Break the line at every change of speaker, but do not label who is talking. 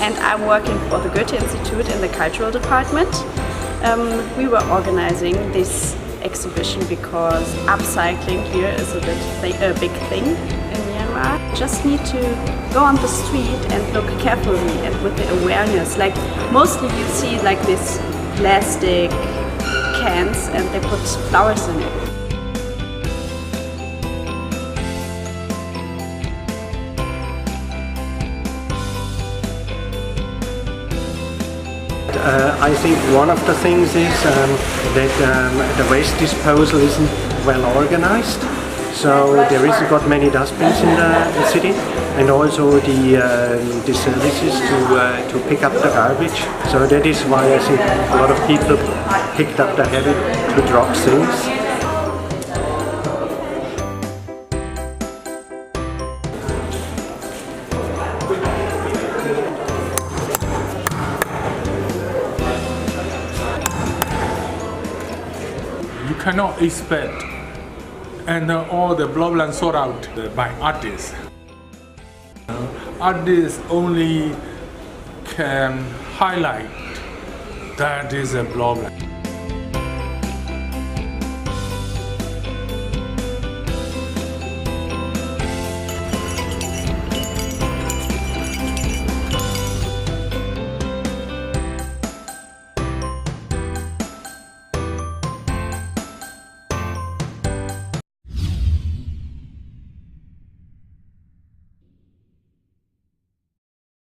and I'm working for the Goethe Institute in the cultural department. We were organizing this exhibition because upcycling here is a big thing in Myanmar. Just need to go on the street and look carefully and with the awareness. Like mostly you see like this plastic cans and they put flowers in it.
I think one of the things is that the waste disposal isn't well organized. So there isn't got many dustbins in the city, and also the services to pick up the garbage. So that is why I think a lot of people picked up the habit to drop things.
You cannot expect and all the problem sorted out by artists. Artists only can highlight that is a problem.